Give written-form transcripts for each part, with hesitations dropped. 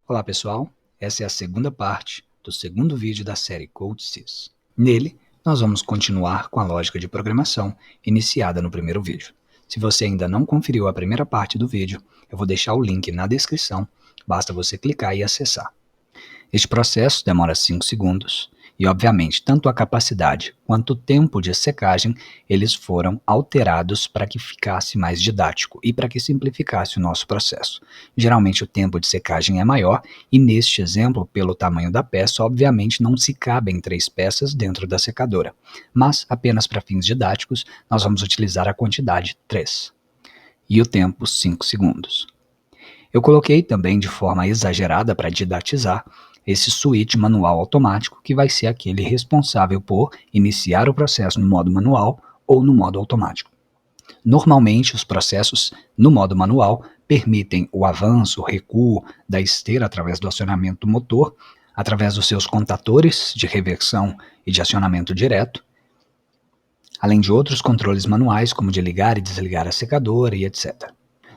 Olá pessoal, essa é a segunda parte do segundo vídeo da série CodeSys. Nele, nós vamos continuar com a lógica de programação iniciada no primeiro vídeo. Se você ainda não conferiu a primeira parte do vídeo, eu vou deixar o link na descrição, basta você clicar e acessar. Este processo demora 5 segundos e, obviamente, tanto a capacidade quanto o tempo de secagem eles foram alterados para que ficasse mais didático e para que simplificasse o nosso processo. Geralmente o tempo de secagem é maior e, neste exemplo, pelo tamanho da peça, obviamente não se cabem 3 peças dentro da secadora, mas apenas para fins didáticos nós vamos utilizar a quantidade 3 e o tempo 5 segundos. Eu coloquei também de forma exagerada para didatizar esse switch manual automático, que vai ser aquele responsável por iniciar o processo no modo manual ou no modo automático. Normalmente, os processos no modo manual permitem o avanço, o recuo da esteira através do acionamento do motor, através dos seus contatores de reversão e de acionamento direto, além de outros controles manuais, como de ligar e desligar a secadora e etc.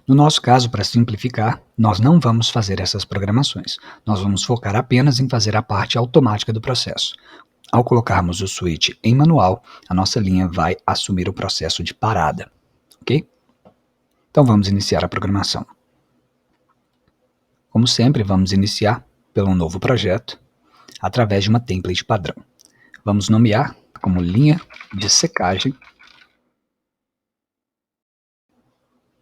No nosso caso, para simplificar, nós não vamos fazer essas programações. Nós vamos focar apenas em fazer a parte automática do processo. Ao colocarmos o switch em manual, a nossa linha vai assumir o processo de parada, ok? Então vamos iniciar a programação. Como sempre, vamos iniciar pelo novo projeto, através de uma template padrão. Vamos nomear como linha de secagem.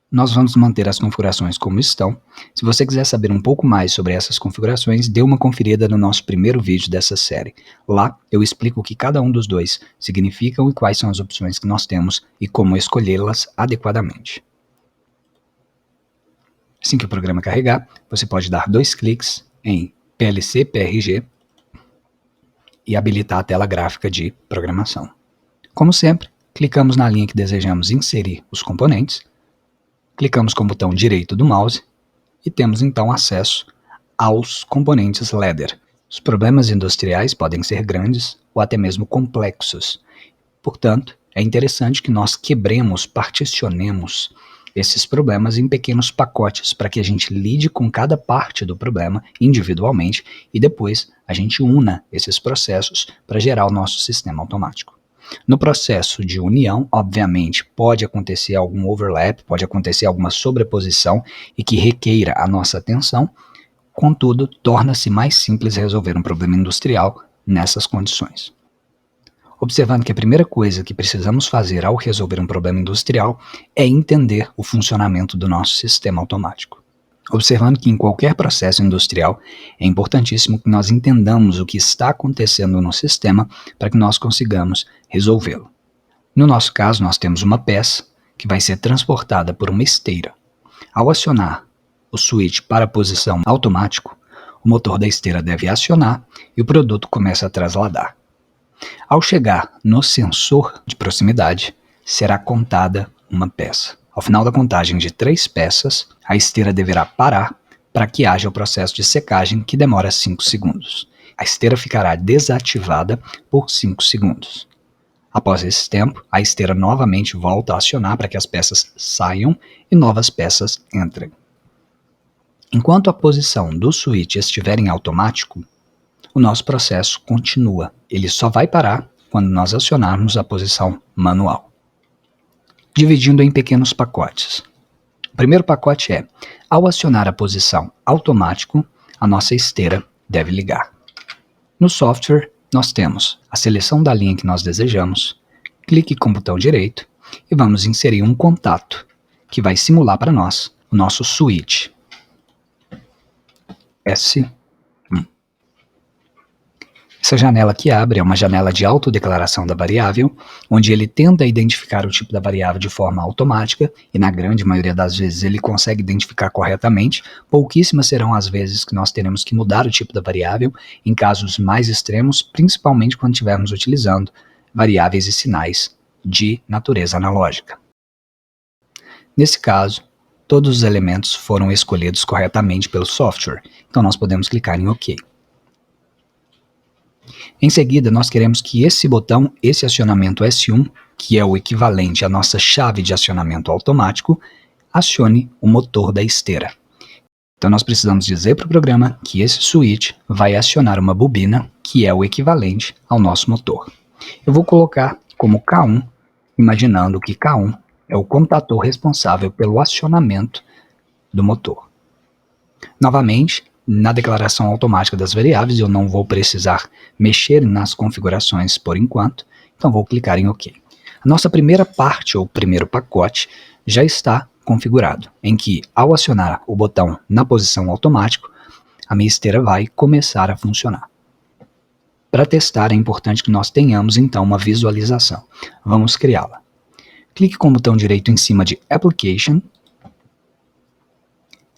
Nós vamos manter as configurações como estão. Se você quiser saber um pouco mais sobre essas configurações, dê uma conferida no nosso primeiro vídeo dessa série. Lá eu explico o que cada um dos dois significam e quais são as opções que nós temos e como escolhê-las adequadamente. Assim que o programa carregar, você pode dar 2 cliques em PLC PRG e habilitar a tela gráfica de programação. Como sempre, clicamos na linha que desejamos inserir os componentes, clicamos com o botão direito do mouse e temos então acesso aos componentes ladder. Os problemas industriais podem ser grandes ou até mesmo complexos. Portanto, é interessante que nós quebremos, particionemos esses problemas em pequenos pacotes para que a gente lide com cada parte do problema individualmente e depois a gente una esses processos para gerar o nosso sistema automático. No processo de união, obviamente, pode acontecer algum overlap, pode acontecer alguma sobreposição e que requeira a nossa atenção, contudo, torna-se mais simples resolver um problema industrial nessas condições. Observando que a primeira coisa que precisamos fazer ao resolver um problema industrial é entender o funcionamento do nosso sistema automático. Observando que em qualquer processo industrial é importantíssimo que nós entendamos o que está acontecendo no sistema para que nós consigamos resolvê-lo. No nosso caso, nós temos uma peça que vai ser transportada por uma esteira. Ao acionar o switch para a posição automático, o motor da esteira deve acionar e o produto começa a trasladar. Ao chegar no sensor de proximidade, será contada uma peça. Ao final da contagem de 3 peças, a esteira deverá parar para que haja o processo de secagem que demora 5 segundos. A esteira ficará desativada por 5 segundos. Após esse tempo, a esteira novamente volta a acionar para que as peças saiam e novas peças entrem. Enquanto a posição do switch estiver em automático, o nosso processo continua. Ele só vai parar quando nós acionarmos a posição manual. Dividindo em pequenos pacotes. O primeiro pacote é, ao acionar a posição automático, a nossa esteira deve ligar. No software, nós temos a seleção da linha que nós desejamos, clique com o botão direito e vamos inserir um contato, que vai simular para nós o nosso switch S1. Essa janela que abre é uma janela de autodeclaração da variável, onde ele tenta identificar o tipo da variável de forma automática, e na grande maioria das vezes ele consegue identificar corretamente. Pouquíssimas serão as vezes que nós teremos que mudar o tipo da variável, em casos mais extremos, principalmente quando estivermos utilizando variáveis e sinais de natureza analógica. Nesse caso, todos os elementos foram escolhidos corretamente pelo software, então nós podemos clicar em OK. Em seguida, nós queremos que esse botão, esse acionamento S1, que é o equivalente à nossa chave de acionamento automático, acione o motor da esteira. Então nós precisamos dizer para o programa que esse switch vai acionar uma bobina que é o equivalente ao nosso motor. Eu vou colocar como K1, imaginando que K1 é o contator responsável pelo acionamento do motor. Novamente, na declaração automática das variáveis, eu não vou precisar mexer nas configurações por enquanto, então vou clicar em OK. A nossa primeira parte, ou primeiro pacote, já está configurado, em que, ao acionar o botão na posição automática, a minha esteira vai começar a funcionar. Para testar, é importante que nós tenhamos, então, uma visualização. Vamos criá-la. Clique com o botão direito em cima de Application,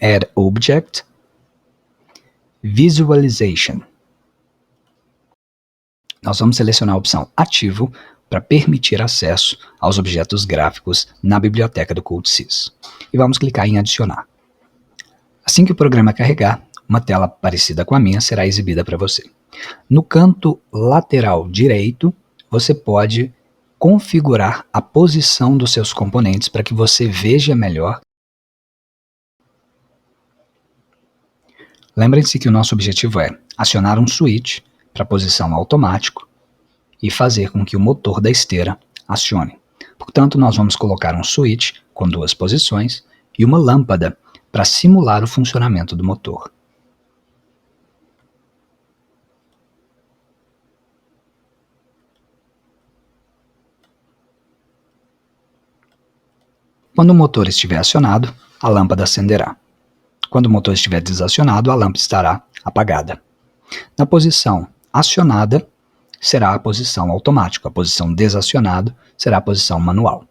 Add Object, Visualization. Nós vamos selecionar a opção Ativo para permitir acesso aos objetos gráficos na biblioteca do CodeSys. E vamos clicar em Adicionar. Assim que o programa carregar, uma tela parecida com a minha será exibida para você. No canto lateral direito, você pode configurar a posição dos seus componentes para que você veja melhor. Lembrem-se que o nosso objetivo é acionar um switch para posição automático e fazer com que o motor da esteira acione. Portanto, nós vamos colocar um switch com 2 posições e uma lâmpada para simular o funcionamento do motor. Quando o motor estiver acionado, a lâmpada acenderá. Quando o motor estiver desacionado, a lâmpada estará apagada. Na posição acionada, será a posição automática. A posição desacionada será a posição manual.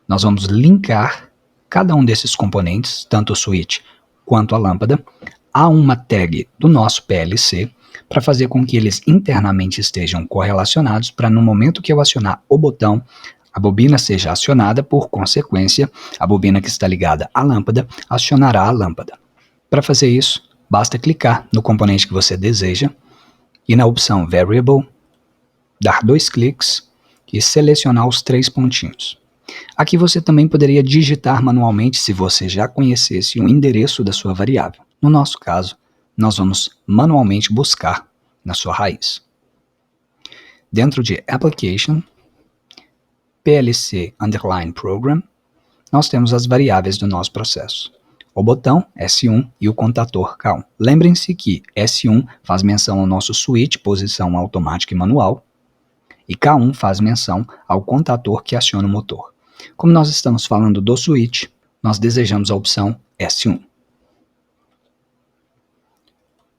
Nós vamos linkar cada um desses componentes, tanto o switch quanto a lâmpada, a uma tag do nosso PLC para fazer com que eles internamente estejam correlacionados para no momento que eu acionar o botão, a bobina seja acionada, por consequência, a bobina que está ligada à lâmpada acionará a lâmpada. Para fazer isso, basta clicar no componente que você deseja e na opção Variable, dar 2 cliques e selecionar os 3 pontinhos. Aqui você também poderia digitar manualmente se você já conhecesse o endereço da sua variável. No nosso caso, nós vamos manualmente buscar na sua raiz. Dentro de Application, PLC Underline Program, nós temos as variáveis do nosso processo. O botão S1 e o contator K1. Lembrem-se que S1 faz menção ao nosso switch, posição automática e manual, e K1 faz menção ao contator que aciona o motor. Como nós estamos falando do switch, nós desejamos a opção S1.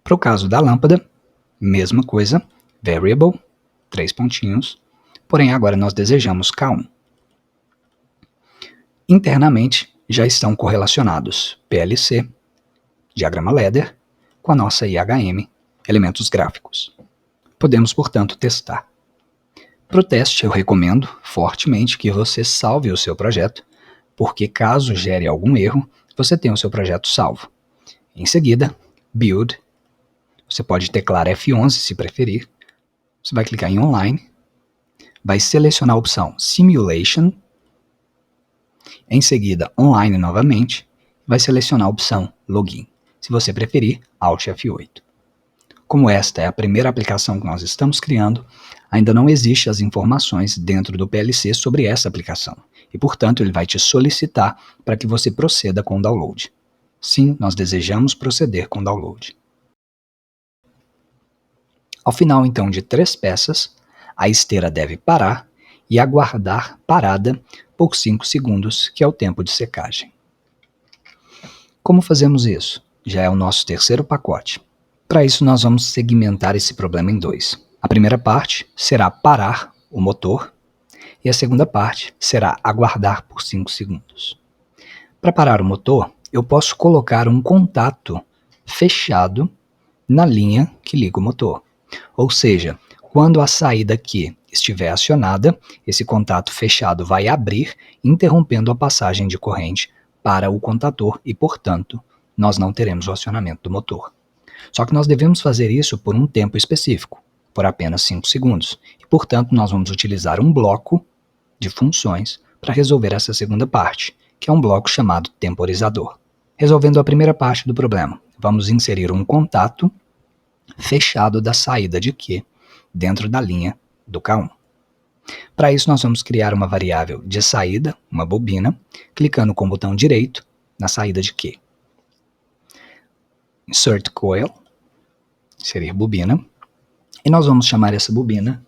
Para o caso da lâmpada, mesma coisa, Variable, 3 pontinhos, porém agora nós desejamos K1. Internamente, já estão correlacionados PLC, diagrama ladder, com a nossa IHM, elementos gráficos. Podemos, portanto, testar. Para o teste, eu recomendo fortemente que você salve o seu projeto, porque caso gere algum erro, você tem o seu projeto salvo. Em seguida, Build, você pode teclar F11 se preferir, você vai clicar em Online, vai selecionar a opção Simulation, em seguida, Online novamente, vai selecionar a opção Login. Se você preferir, Alt F8. Como esta é a primeira aplicação que nós estamos criando, ainda não existem as informações dentro do PLC sobre essa aplicação. E, portanto, ele vai te solicitar para que você proceda com o download. Sim, nós desejamos proceder com o download. Ao final, então, de 3 peças, a esteira deve parar e aguardar parada por 5 segundos, que é o tempo de secagem. Como fazemos isso? Já é o nosso terceiro pacote. Para isso, nós vamos segmentar esse problema em 2. A primeira parte será parar o motor e a segunda parte será aguardar por 5 segundos. Para parar o motor, eu posso colocar um contato fechado na linha que liga o motor. Ou seja, quando a saída aqui estiver acionada, esse contato fechado vai abrir, interrompendo a passagem de corrente para o contator e, portanto, nós não teremos o acionamento do motor. Só que nós devemos fazer isso por um tempo específico, por apenas 5 segundos. E, portanto, nós vamos utilizar um bloco de funções para resolver essa segunda parte, que é um bloco chamado temporizador. Resolvendo a primeira parte do problema, vamos inserir um contato fechado da saída de Q dentro da linha do K1. Para isso, nós vamos criar uma variável de saída, uma bobina, clicando com o botão direito na saída de Q. Insert coil, inserir bobina, e nós vamos chamar essa bobina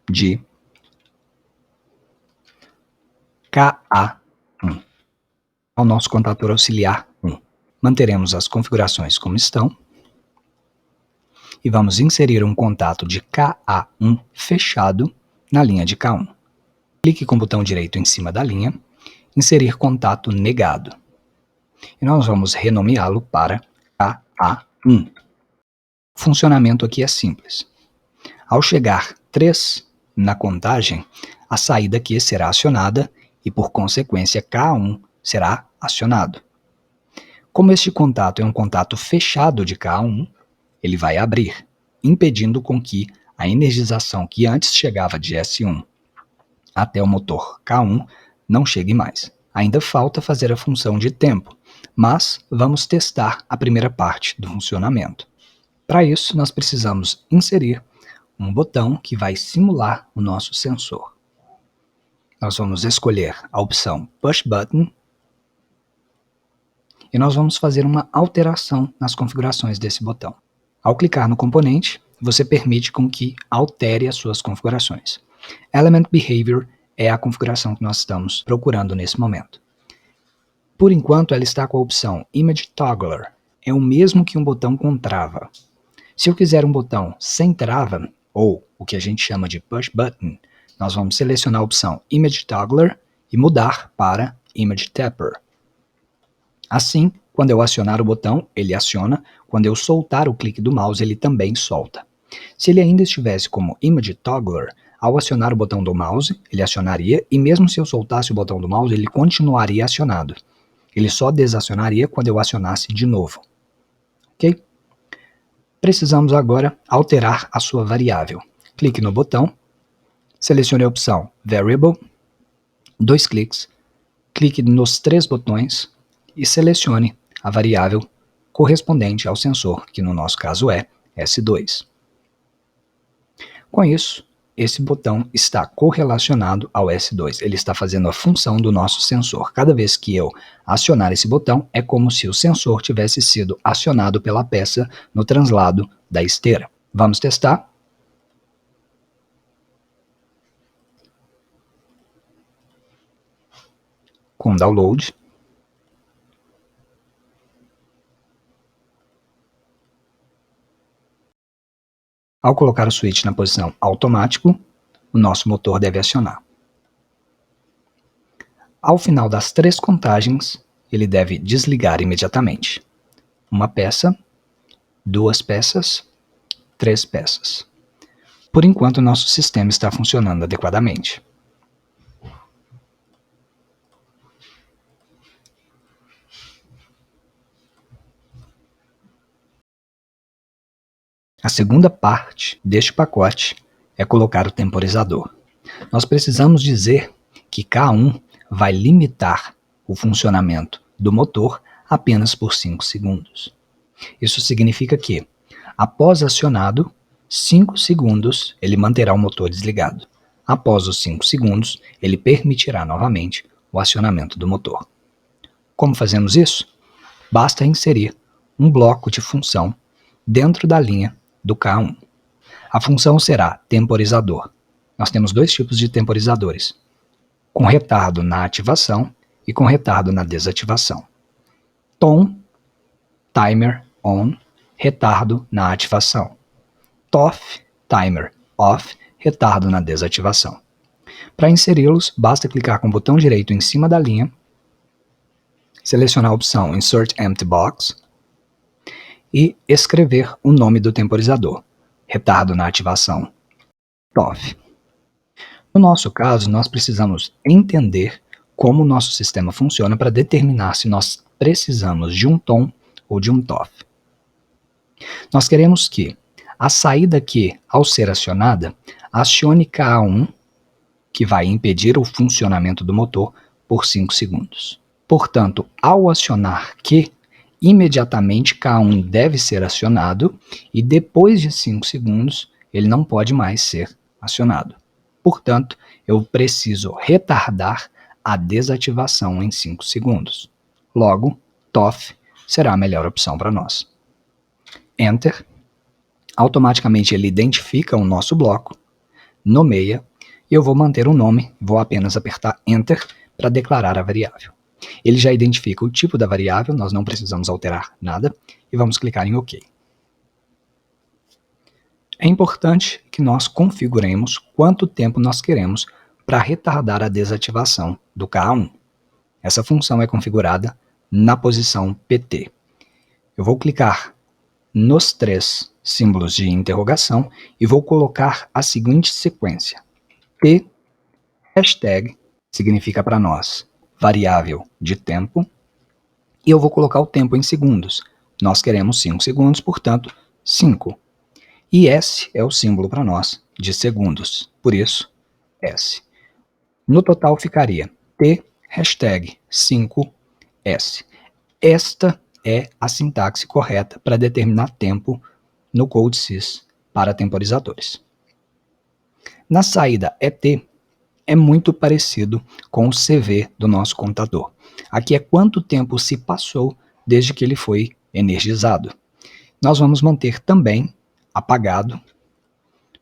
de KA1, ao nosso contator auxiliar 1. Manteremos as configurações como estão e vamos inserir um contato de KA1 fechado na linha de K1. Clique com o botão direito em cima da linha, inserir contato negado. E nós vamos renomeá-lo para KA1. O funcionamento aqui é simples. Ao chegar 3 na contagem, a saída Q será acionada e, por consequência, K1 será acionado. Como este contato é um contato fechado de K1, ele vai abrir, impedindo com que a energização que antes chegava de S1 até o motor K1 não chegue mais. Ainda falta fazer a função de tempo, mas vamos testar a primeira parte do funcionamento. Para isso, nós precisamos inserir um botão que vai simular o nosso sensor. Nós vamos escolher a opção Push Button e nós vamos fazer uma alteração nas configurações desse botão. Ao clicar no componente, você permite com que altere as suas configurações. Element Behavior é a configuração que nós estamos procurando nesse momento. Por enquanto, ela está com a opção Image Toggler. É o mesmo que um botão com trava. Se eu quiser um botão sem trava, ou o que a gente chama de Push Button, nós vamos selecionar a opção Image Toggler e mudar para Image Tapper. Assim, quando eu acionar o botão, ele aciona. Quando eu soltar o clique do mouse, ele também solta. Se ele ainda estivesse como Image Toggler, ao acionar o botão do mouse, ele acionaria, e mesmo se eu soltasse o botão do mouse, ele continuaria acionado. Ele só desacionaria quando eu acionasse de novo. Ok? Precisamos agora alterar a sua variável. Clique no botão, selecione a opção Variable, 2 cliques, clique nos 3 botões e selecione a variável correspondente ao sensor, que no nosso caso é S2. Com isso, esse botão está correlacionado ao S2. Ele está fazendo a função do nosso sensor. Cada vez que eu acionar esse botão, é como se o sensor tivesse sido acionado pela peça no translado da esteira. Vamos testar? Com download. Ao colocar o switch na posição automático, o nosso motor deve acionar. Ao final das 3 contagens, ele deve desligar imediatamente. 1 peça, 2 peças, 3 peças. Por enquanto, o nosso sistema está funcionando adequadamente. A segunda parte deste pacote é colocar o temporizador. Nós precisamos dizer que K1 vai limitar o funcionamento do motor apenas por 5 segundos. Isso significa que, após acionado, 5 segundos ele manterá o motor desligado. Após os 5 segundos, ele permitirá novamente o acionamento do motor. Como fazemos isso? Basta inserir um bloco de função dentro da linha do K1. A função será temporizador. Nós temos 2 tipos de temporizadores, com retardo na ativação e com retardo na desativação. TON, timer on, retardo na ativação. TOFF, timer off, retardo na desativação. Para inseri-los, basta clicar com o botão direito em cima da linha, selecionar a opção Insert Empty Box e escrever o nome do temporizador. Retardo na ativação, TOFF. No nosso caso, nós precisamos entender como o nosso sistema funciona para determinar se nós precisamos de um TON ou de um TOFF. Nós queremos que a saída Q, ao ser acionada, acione K1, que vai impedir o funcionamento do motor por 5 segundos. Portanto, ao acionar Q, imediatamente K1 deve ser acionado e depois de 5 segundos ele não pode mais ser acionado. Portanto, eu preciso retardar a desativação em 5 segundos. Logo, TOF será a melhor opção para nós. Enter. Automaticamente ele identifica o nosso bloco, nomeia, e eu vou manter o nome, vou apenas apertar Enter para declarar a variável. Ele já identifica o tipo da variável, nós não precisamos alterar nada, e vamos clicar em OK. É importante que nós configuremos quanto tempo nós queremos para retardar a desativação do K1. Essa função é configurada na posição PT. Eu vou clicar nos 3 símbolos de interrogação e vou colocar a seguinte sequência. T, hashtag, significa para nós variável de tempo, e eu vou colocar o tempo em segundos. Nós queremos 5 segundos, portanto, 5. E S é o símbolo para nós de segundos, por isso, S. No total ficaria T, hashtag 5S. Esta é a sintaxe correta para determinar tempo no CodeSys para temporizadores. Na saída ET, é muito parecido com o CV do nosso contador. Aqui é quanto tempo se passou desde que ele foi energizado. Nós vamos manter também apagado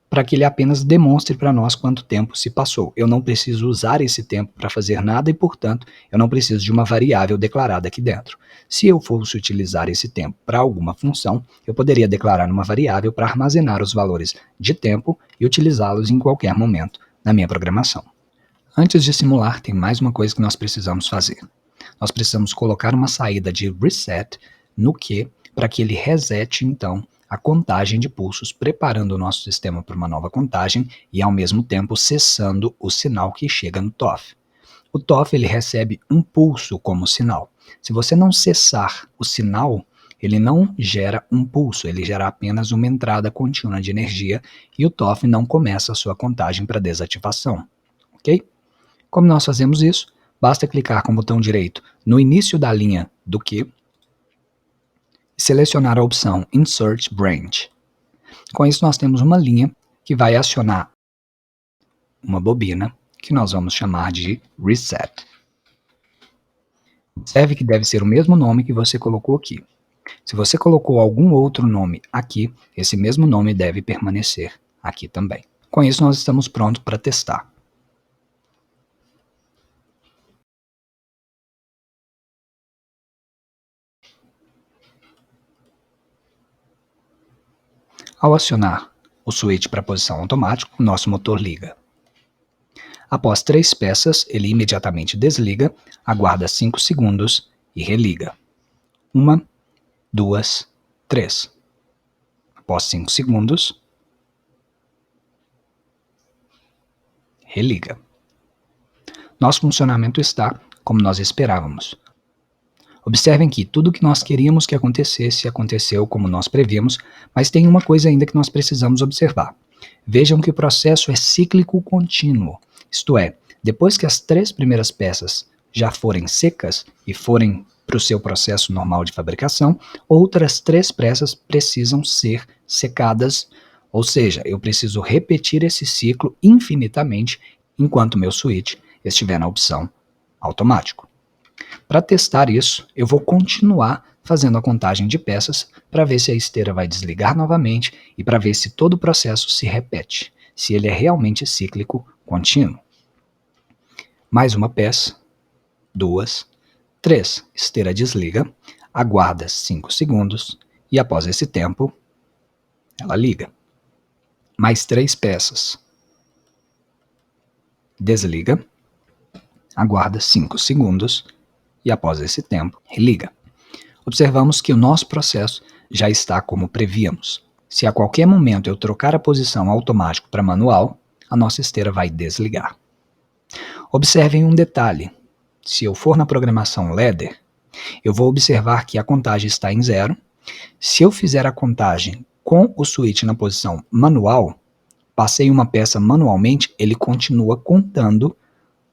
para que ele apenas demonstre para nós quanto tempo se passou. Eu não preciso usar esse tempo para fazer nada e, portanto, eu não preciso de uma variável declarada aqui dentro. Se eu fosse utilizar esse tempo para alguma função, eu poderia declarar uma variável para armazenar os valores de tempo e utilizá-los em qualquer momento na minha programação. Antes de simular, tem mais uma coisa que nós precisamos fazer. Nós precisamos colocar uma saída de reset no Q para que ele resete, então, a contagem de pulsos, preparando o nosso sistema para uma nova contagem e, ao mesmo tempo, cessando o sinal que chega no TOF. O TOF ele recebe um pulso como sinal. Se você não cessar o sinal, ele não gera um pulso, ele gera apenas uma entrada contínua de energia e o TOF não começa a sua contagem para desativação. Ok? Como nós fazemos isso? Basta clicar com o botão direito no início da linha do Q e selecionar a opção Insert Branch. Com isso, nós temos uma linha que vai acionar uma bobina que nós vamos chamar de Reset. Observe que deve ser o mesmo nome que você colocou aqui. Se você colocou algum outro nome aqui, esse mesmo nome deve permanecer aqui também. Com isso, nós estamos prontos para testar. Ao acionar o switch para a posição automática, o nosso motor liga. Após 3 peças, ele imediatamente desliga, aguarda 5 segundos e religa. 1, 2, 3. Após 5 segundos, religa. Nosso funcionamento está como nós esperávamos. Observem que tudo o que nós queríamos que acontecesse, aconteceu como nós previmos, mas tem uma coisa ainda que nós precisamos observar. Vejam que o processo é cíclico contínuo, isto é, depois que as 3 primeiras peças já forem secas e forem para o seu processo normal de fabricação, outras 3 peças precisam ser secadas, ou seja, eu preciso repetir esse ciclo infinitamente enquanto meu switch estiver na opção automático. Para testar isso, eu vou continuar fazendo a contagem de peças para ver se a esteira vai desligar novamente e para ver se todo o processo se repete, se ele é realmente cíclico contínuo. Mais uma peça, 2, 3, esteira desliga, aguarda 5 segundos e após esse tempo, ela liga. Mais 3 peças, desliga, aguarda 5 segundos e após esse tempo, religa. Observamos que o nosso processo já está como prevíamos. Se a qualquer momento eu trocar a posição automático para manual, a nossa esteira vai desligar. Observem um detalhe. Se eu for na programação ladder, eu vou observar que a contagem está em 0. Se eu fizer a contagem com o switch na posição manual, passei uma peça manualmente, ele continua contando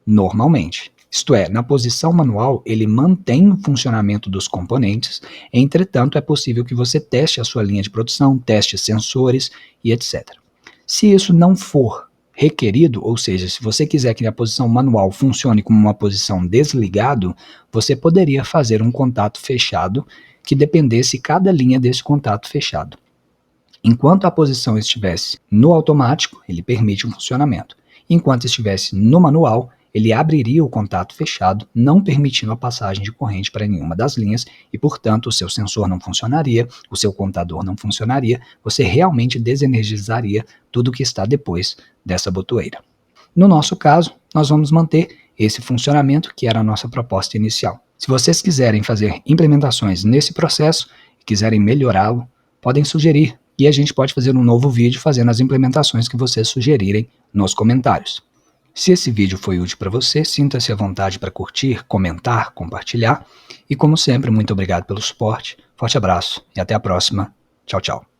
normalmente. Isto é, na posição manual, ele mantém o funcionamento dos componentes, entretanto, é possível que você teste a sua linha de produção, teste sensores e etc. Se isso não for requerido, ou seja, se você quiser que a posição manual funcione como uma posição desligado, você poderia fazer um contato fechado que dependesse cada linha desse contato fechado. Enquanto a posição estivesse no automático, ele permite o funcionamento. Enquanto estivesse no manual, ele abriria o contato fechado, não permitindo a passagem de corrente para nenhuma das linhas e, portanto, o seu sensor não funcionaria, o seu contador não funcionaria, você realmente desenergizaria tudo que está depois dessa botoeira. No nosso caso, nós vamos manter esse funcionamento que era a nossa proposta inicial. Se vocês quiserem fazer implementações nesse processo e quiserem melhorá-lo, podem sugerir e a gente pode fazer um novo vídeo fazendo as implementações que vocês sugerirem nos comentários. Se esse vídeo foi útil para você, sinta-se à vontade para curtir, comentar, compartilhar e, como sempre, muito obrigado pelo suporte, forte abraço e até a próxima. Tchau, tchau.